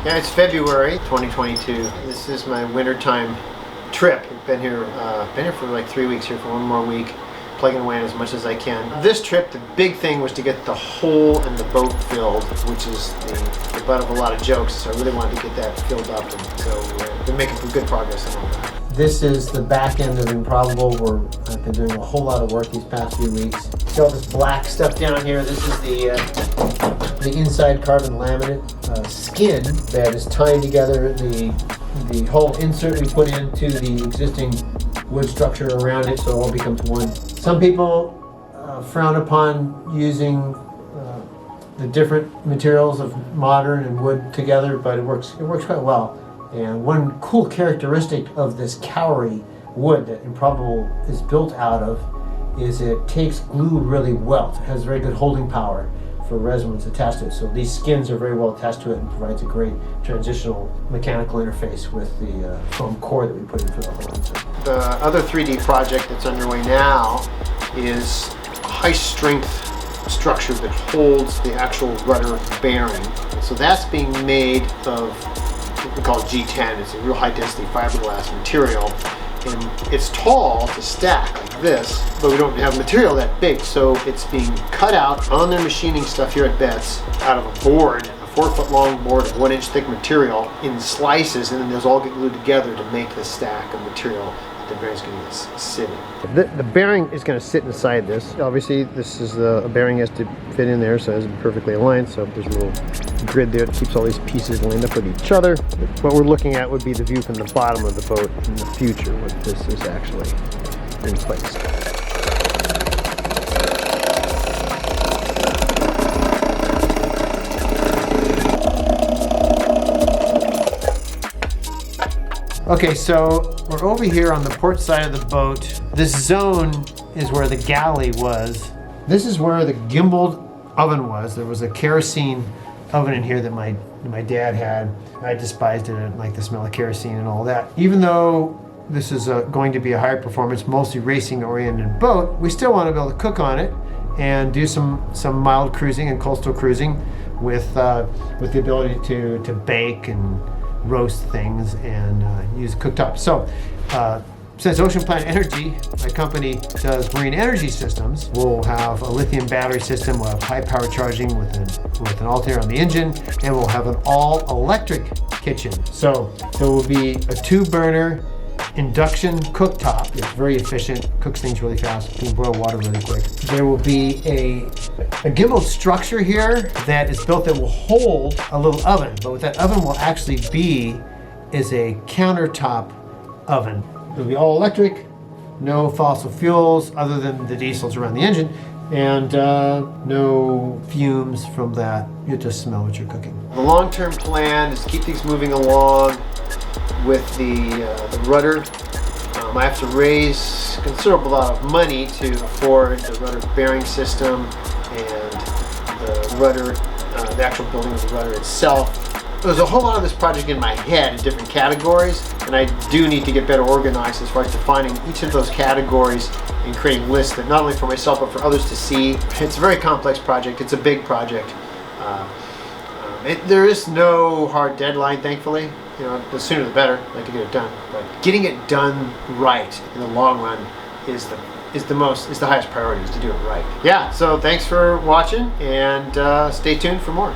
Yeah, it's February 2022. This is my wintertime trip. I've been here for like 3 weeks here for one more week, plugging away on as much as I can. This trip, the big thing was to get the hole in the boat filled, which is the butt of a lot of jokes. So I really wanted to get that filled up, and so we've been making good progress on all that. This is the back end of Improbable, where I've been doing a whole lot of work these past few weeks. See all this black stuff down here? This is the inside carbon laminate skin that is tying together the whole insert we put into the existing wood structure around it, so it all becomes one. Some people frown upon using the different materials of modern and wood together, but it works quite well. And one cool characteristic of this Cowrie wood that Improbable is built out of is it takes glue really well. It has very good holding power for resin when it's attached to it. So these skins are very well attached to it and provides a great transitional mechanical interface with the foam core that we put in for the whole insert. The other 3D project that's underway now is a high strength structure that holds the actual rudder bearing. So that's being made of what we call G10. It's a real high density fiberglass material, and it's tall to stack like this, but we don't have material that big, so it's being cut out on their machining stuff here at Betts out of a board, a 4-foot long board of 1-inch thick material in slices, and then those all get glued together to make the stack of material the bearing's going to sit in. The bearing is going to sit inside this. Obviously, this is a bearing has to fit in there, so it has to be perfectly aligned. So there's a little grid there that keeps all these pieces lined up with each other. What we're looking at would be the view from the bottom of the boat in the future, when this is actually in place. Okay, so we're over here on the port side of the boat. This zone is where the galley was. This is where the gimbaled oven was. There was a kerosene oven in here that my dad had. I despised it. I didn't like the smell of kerosene and all that. Even though this is going to be a high performance, mostly racing oriented boat, we still want to be able to cook on it and do some mild cruising and coastal cruising with the ability to bake and roast things and use cooktop. So since Ocean Planet Energy, my company, does marine energy systems, we'll have a lithium battery system, we'll have high power charging with an alternator on the engine, and we'll have an all electric kitchen. So there will be a 2-burner induction cooktop. It's very efficient, cooks things really fast, can boil water really quick. There will be a gimbaled structure here that is built that will hold a little oven, but what that oven will actually be is a countertop oven. It'll be all electric, no fossil fuels other than the diesels around the engine, and no fumes from that. You just smell what you're cooking. The long-term plan is to keep things moving along with the rudder. I have to raise a considerable amount of money to afford the rudder bearing system and the rudder, the actual building of the rudder itself. There's a whole lot of this project in my head in different categories, and I do need to get better organized as far as defining each of those categories and creating lists that not only for myself but for others to see. It's a very complex project. It's a big project. There is no hard deadline, thankfully. You know, the sooner the better. I'd like to get it done. But getting it done right in the long run is the highest priority, is to do it right. Yeah, so thanks for watching, and stay tuned for more.